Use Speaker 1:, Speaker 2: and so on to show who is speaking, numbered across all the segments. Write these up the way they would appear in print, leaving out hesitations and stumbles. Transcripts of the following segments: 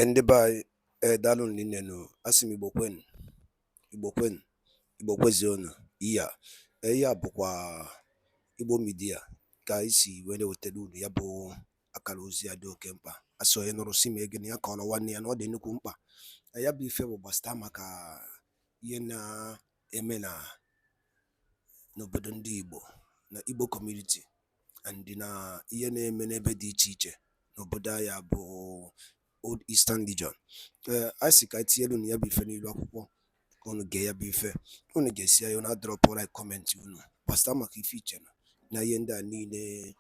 Speaker 1: Ndị be anyị daalụ nne nụ asị m Igbo kwezionu ihe a bụkwa Igbo midia ka anyị si wee na-ewetara unu ya bụ akara ozi ya dị oke mkpa. Asị onye nụrụ si ma ege na ya kọrọ nwanne ya na ọ dị nnukwu mkpa. Ya bụ ife bụ gbasata maka ihe na-eme n'obodo ndị Igbo na Igbo community and na ihe na-eme n'ebe dị iche iche n'obodo anyị bụ Old Eastern Region. I si ka etinyelu na ya bụ ife n'ilu akwụkwọ ka unu gee ya bụ ife, unu ga-esi ya na drop like comment unu gbasata maka ife iche na ihe ndị a niile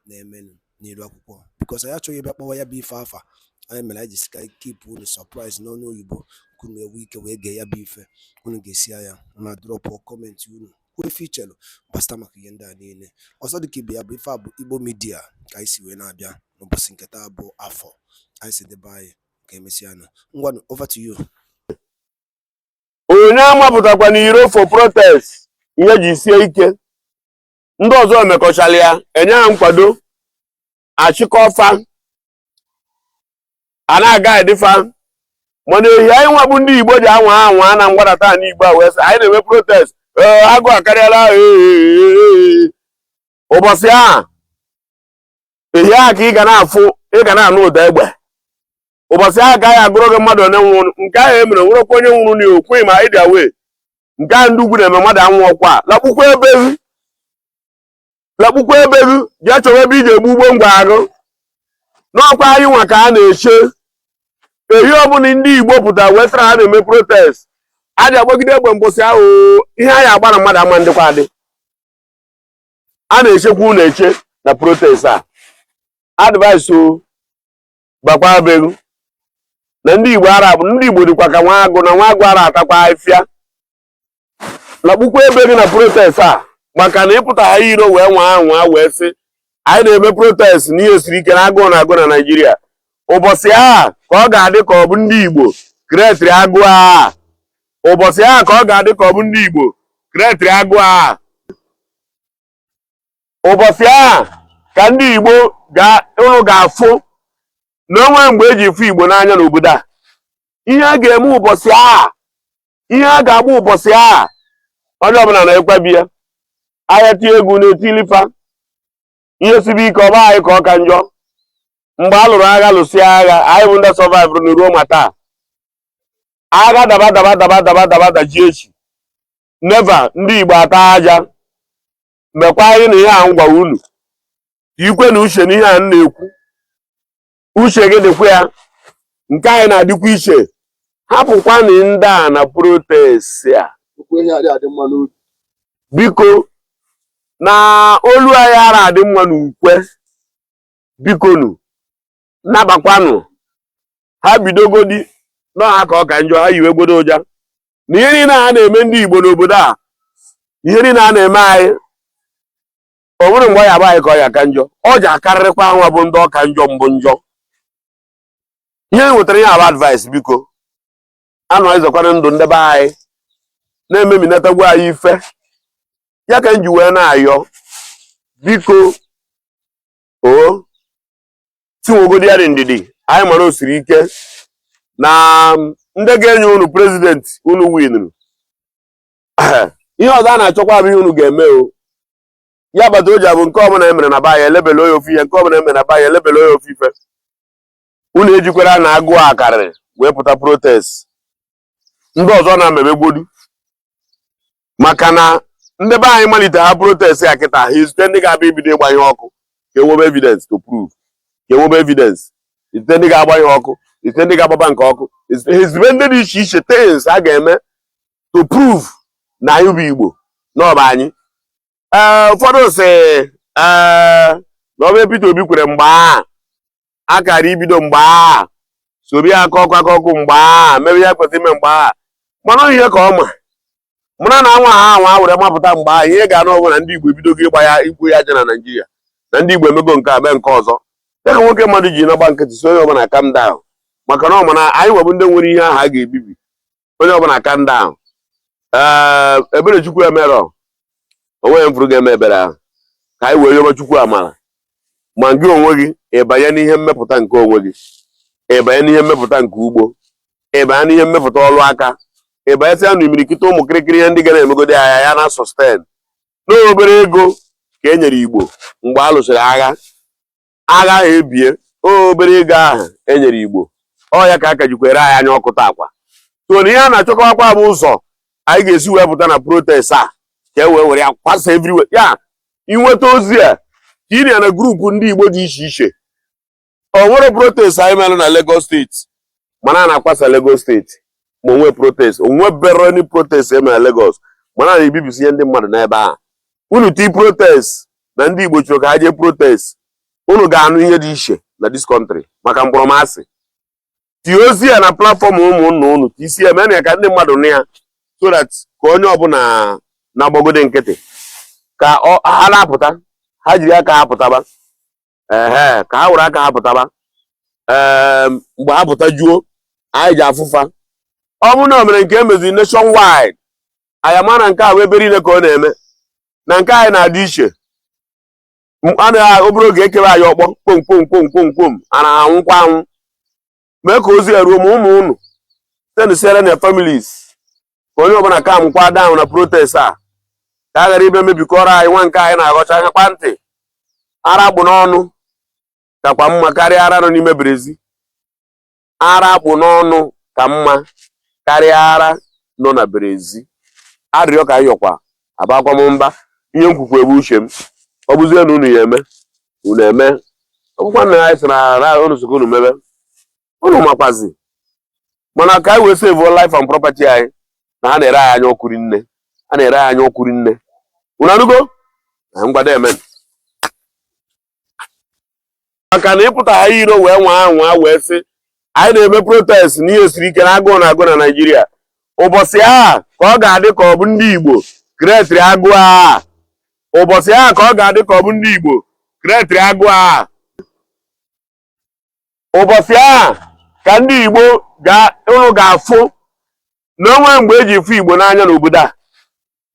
Speaker 1: na-eme n'ilu akwụkwọ, because anyị achọghị ịbịa kpọwa ya bụ ife afa. Anyị mere anyị jisi ka keep unu surprise n'ọnụ oyibo ka unu enwe ike wee gee ya bụ ife. Unu ga-esi ya na drop comment unu kwuo ife ichelu gbasata maka ihe ndị a niile. Ọzọ dịka ibe ya bụ ife a bụ Igbo midia ka anyị si wee na-abịa n'ụbọchị nke taa bụ afọ. I said the buy Messiano. Over to you.
Speaker 2: Onye amapụtakwa n'iro for protest ihe ji sie ike. Ndị ọzọ emekọchala ya enye ha nkwado achịkọfa a na-aga edifa mana ehi anyị nwa bụ ndị Igbo ji anwa na mgbadata n'Igbo a wee sị anyị na-eme protest agụ akarịala ụbọchị a ehi a ka ị ga na-afụ ị ga na-anụ ụda egbe. Ụbọchị ahụ agaghị agụrụ gị mmadụ onye nwụrụ, nke ahụ emere nwụrụkwa onye nwụrụ na okwu ma ịdị awe nke ahụ ndị ugwu na-eme mmadụ anwụ ọkwa lakpukwa ebe gị ji achọrọ ebe iji egbu ugbo ngwa agụ n'ọkwa anyị nwa ka a na-eche ehi ọbụla ndị Igbo pụtara wetara ha na-eme protest a ji agbagide egbe mbọsị ahụ ihe anyị agba na mmadụ ama ndịkwa adị a na-echekwa unu eche na protest a advice gbakwa begu na ndị Igbo Arab ndị Igbo dịkwa ka nwa agụ na nwa agụ ara atakwa afịa lakpukwa ebe gị na protest a maka na ịpụta ha iro wee nwa wee sị anyị na-eme protest n'ihe siri ike na agụụ na agụ na Naịjirịa. Ụbọchị a ka ọ ga-adị ka ọ bụ ndị Igbo kretiri agụ a ụbọchị a ka ọ ga-adị ka ọ bụ ndị Igbo kretiri agụ a ụbọchị a ka ndị Igbo unu ga-afụ na onwe mgbe eji fụ Igbo n'anya n'obodo a. Ihe a ga-eme ụbọchị a ihe a ga-agba ụbọchị a onye ọbụla na-ekwebi ya ahịa tie egwu na-etilifa ihe sibe ike ọba anyị ka ọ ka njọ. Mgbe a lụrụ agha lụsịa agha anyị bụ ndị survivor na ruo ma taa agha daba ji echi never ndị Igbo ata aja mekwa anyị na ihe a ngwa unu ikwe na uche na ihe a na-ekwu uche gị dịkwa ya nke anyị na-adịkwa iche. Hapụkwa na ndị a na protest a biko na olu anyị ara adị mma n'ukwe bikonu nabakwanụ ha bidogodi n'ọha ka ọ ka njọ ha yiwegodo ụja na ihe niile ha na-eme ndị Igbo n'obodo a ihe niile a na-eme anyị ọ bụrụ mgbe ọ ya bụ anyị ka ọ ya ka njọ ọ ji akarịrịkwa nwa bụ ndị ọka njọ mbụ njọ. Ihe nwetara ihe abụ advice biko anọ ịzọkwara ndụ ndebe anyị na-ememinatagwu anyị ife ya ka m ji wee na-ayọ biko tinwogodi ya dị ndidi anyị mara o siri ike na ndị ga-enye unu prezident unu winuru ihe ọzọ a na-achọkwa bụ ihe unu ga-eme ya kpata o ji abụ nke ọbụla emere na be anyị elebele onye ofu ihe nke ọbụla emere na be anyị elebele onye ofu ife. Unu ejikwara na agụụ akarịrị wee pụta protest ndị ọzọ na-amebegbodu maka na ndị be anyị malite ha protest ya kịta ha izute ndị ga-abịa ibido ịgbanye ọkụ ka enwebe evidence to prove ka enwebe evidence izute ndị ga-agbanye ọkụ izute ndị ga-agbaba nke ọkụ izute ndị dị iche iche things a ga-eme to prove na anyị bụ Igbo n'ọba anyị. Ụfọdụ sị na ọba Peter Obi kwere mgbe akara ibido mgbe sobi aka ọkụ mgbe mebe ya kwesịrị ime mgbe mana ihe ka ọ mara na anwa ha were mapụta mgbe ihe ga-anụ ọbụla ndị Igbo ebidogo ịgba ya igbu ya aja na Naịjirịa na ndị Igbo emego nke a mee nke ọzọ ya ka nwoke mmadụ ji nagba nkịtị so onye ọbụla calm down maka na ọ mana anyị nwebụ ndị nwere ihe ahụ a ga-ebibi onye ọbụla calm down. Ebere Chukwu emerọ onwe ya mfụrụ ga-eme ebere ahụ ka anyị wee yọba Chukwu amara ma gị onwe gị ịbanye n'ihe mmepụta nke onwe gị ịbanye n'ihe mmepụta nke ugbo, ịbanye n'ihe mmepụta ọrụ aka, ịbanyesịa na imirikịta ụmụ kịrịkịrị ihe ndị ga na-emegode ya na sustain n'obere ego ka e nyere Igbo mgbe a lụsịrị agha ahụ ebie obere ego ahụ e nyere Igbo ọ ya ka aka jikwere anyị anya ọkụ takwa. So na ihe a na-achọkọkwa bụ ụzọ anyị ga-esi wee pụta na protest a ka e wee were ya kwasa everywhere. Ya inweta ozi a ka ya na grupu ndị Igbo dị iche iche. O nwere protest anyị mere na Lagos steeti mana a na-akwasa Lagos steeti ma onwe protest onwe beroni protest eme na Lagos mana na-ebibisi ihe ndị mmadụ n'ebe ahụ. Unu ti protest na ndị Igbo chọrọ ka ha jee protest, unu ga-anụ ihe dị iche na this country maka mkpọrọmasị. Tie ozi ya na platfọm ụmụnna unu ka isi eme na ka ndị mmadụ nụ ya so that ka onye ọbụla na-agbagode nkịtị ka ha na-apụta, ha jiri aka ha pụtaba, ka ha were aka ha pụtaba, mgbe ha pụta juo anyị ji afụfa. Ọ bụrụ na o mere nke emeziri nationwide anyị ama na nke a wee ebe niile ka ọ na-eme na nke anyị na-adị iche. A na obere oge ekewe anyị ọkpọ kpom a na-anwụkwa anwụ. Mee ka ozi ya ruo ma ụmụ unu sendsiere na families ka onye ọbụla ka amụkwa down na protest a ka a ghara ibe mebikọrọ anyị nwa nke anyị na-aghọcha anya kpa ntị. Ara akpụ n'ọnụ kakwa mma karịa ara nọ n'ime berezi. Ara akpụ n'ọnụ ka mma karịa ara nọ na berezi. Arịrịọ ka anyị yọkwa abakwa m mba ihe nkwukwu ebe uche m ọ bụzie na unu ya eme unu eme. Ọbụkwa na anyị sị na ara unu sokwa unu mebe unu makwazi mana ka anyị wee save life and property anyị na ha na-ere anyị anya ọkụ rinne, ha na-ere anyị anya ọkụ rinne. Unu anụgo na mgbada emen maka na ịpụta ha iro wee nwa wee sị anyị na-eme protest n'ihe siri ike na agụụ na-agụ na Naịjirịa. Ụbọchị a ka ọ ga-adị ka ọ bụ ndị Igbo kretịrị agụụ a. Ụbọchị a ka ọ ga-adị ka ọ bụ ndị Igbo kretịrị agụụ a. Ụbọchị a ka ndị Igbo unu ga-afụ na onwe mgbe eji fụ Igbo n'anya n'obodo a.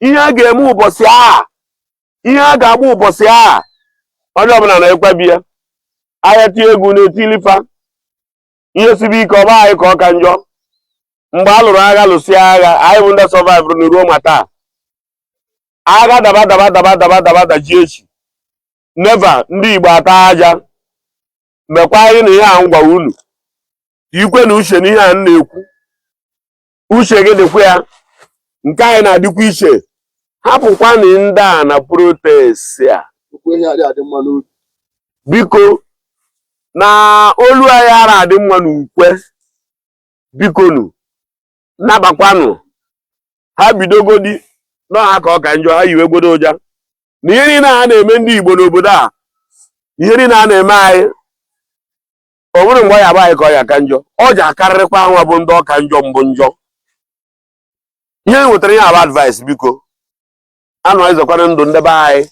Speaker 2: Ihe a ga-eme ụbọchị a, ihe a ga-agba ụbọchị a, onye ọbụla na-ekwebi ya. Ahịa tie egwu na-etilifa ihe sibe ike ọba anyị ka ọ ka njọ. Mgbe a lụrụ agha lụsịa agha anyị bụ ndị survivor na ruo ma taa. Agha daba dajie echi never ndị Igbo ata aja. Mekwa anyị na ihe a ngwa unu ikwe na uche na ihe a na-ekwu uche gị dịkwa ya nke anyị na-adịkwa iche. Hapụkwa na ndị a na protest a biko na olu anyị ara adị mma n'ukwe. Bikonu nabakwanụ ha bidogodi n'ọha ka ọ ka njọ ha yiwegodo ụja na ihe niile ha na-eme ndị Igbo n'obodo a, ihe niile ha na-eme anyị ọ bụrụ mgbe ọ ya bụ anyị ka ọ ya ka njọ ọ ji akarịrịkwa anwa bụ ndị ọka njọ mbụ njọ. Ihe nwetara ihe abụ advice biko anụ ịzọkwana ndụ ndebe anyị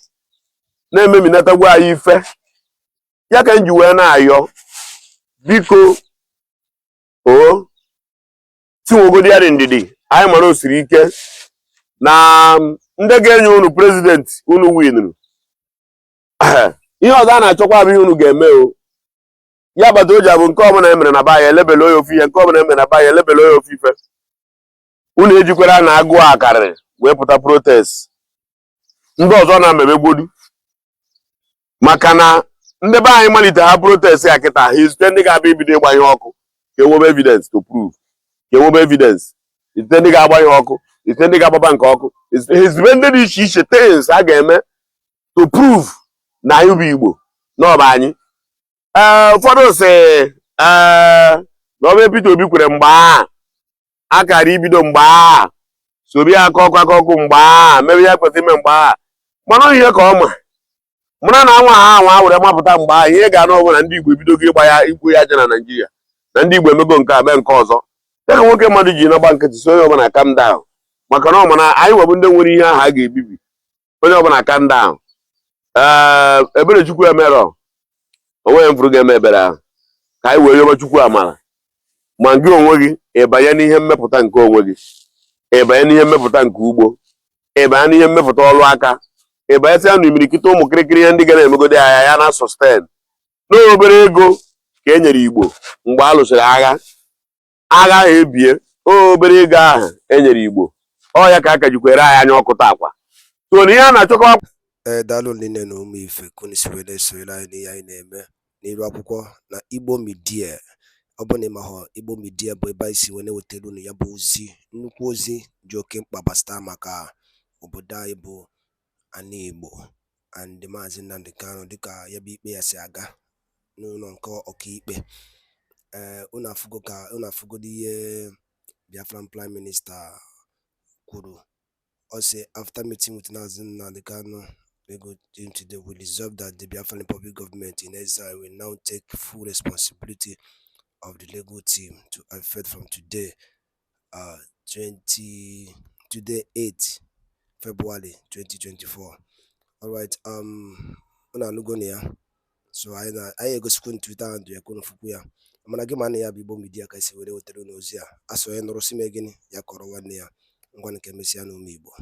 Speaker 2: na-ememinatagwu anyị ife ya ka nji wee na-ayọ biko tinwogodi ya dị ndidi anyị mara o siri ike na ndị ga-enye unu prezidenti unu winuru. Ihe ọzọ a na-achọkwa bụ ihe unu ga-eme o ya bata oji abụ nke ọbụla emere na baya elebele onye ofu ihe, nke ọbụla emere na baya elebele onye ofu ife. Unu ejikwara na agụụ akarịrị wee pụta protest ndị ọzọ na-amebegbodu maka na ndị be anyị malite ha protest ya kịta ha izute ndị ga-abịa ibido ịgbanye ọkụ ka enwebe evidence to prove, ka enwebe evidence izute ndị ga-agbanye ọkụ, izute ndị ga-agbaba nke ọkụ, izute ndị dị iche iche things a ga-eme to prove na anyị bụ Igbo n'ọba anyị. Ụfọdụ sị na ọba Peter Obi kwere mgbe akara ibido mgbe sobi aka ọkụ mgbe mebe ya kwesịrị ime mgbe mana ihe ka ọ mara na anwa ha were mapụta mgbe ihe ga-anụ ọbụla ndị Igbo ebidogo ịgba ya igbu ya aja na Naịjirịa na ndị Igbo emego nke a mee nke ọzọ. Ya ka nwoke mmadụ ji nagba nkịtị so onye ọbụla calm down maka na ọ mana anyị nwebụ ndị nwere ihe ahụ a ga-ebibi. Onye ọbụla calm down. Ebere Chukwu emerọ onwe mfụrụ ga-eme ebere ahụ ka anyị wee yọba Chukwu amara ma gị onwe gị ịbanye n'ihe mmepụta nke onwe gị, ịbanye n'ihe mmepụta nke ugbo, ịbanye n'ihe mmepụta ọrụ aka, ịbanyesịa na imirikịta ụmụ kịrịkịrị ihe ndị ga na-emegode ya na sustain n'obere ego ka e nyere Igbo mgbe a lụsịrị agha ahụ ebie obere ego ahụ e nyere Igbo ọ ya ka aka jikwere anyị anya ọkụ takwa so na ihe a na-achọkwa
Speaker 1: daalụ niile na ụmụ ife kunu si were esonyere anyị n'ihe anyị na-eme n'iru akwụkwọ na Igbo Media. Ọ bụ na ịmahọ Igbo Media bụ ebe anyị si wee na-ewetara unu ya bụ ozi, nnukwu ozi dị oke mkpa gbasara maka obodo anyị bụ ana Igbo and Maazị Nnamdi Kanu dịka ya bụ ikpe ya si aga n'ụlọ nke ọkaikpe. Unu afụgodo ihe Biafran Prime Minister kwuru. Ọ sị after meeting with Maazị Nnamdi Kanu today, we resolve that the Biafran Republic government in exile will now take full responsibility of the legal team to effect from today, 8 February 2024. Alright, unu anụgo na ya, so anyị egosikwa Twitter handle ya kwunu fukwu ya, mana gị ma na ya bụ Igbo Media ka esi were wetara n'ozi a asọ ya nụrụ si mee gịnị ya kọrọ nwanne ya ngwa nke mesịa na ụmụ Igbo.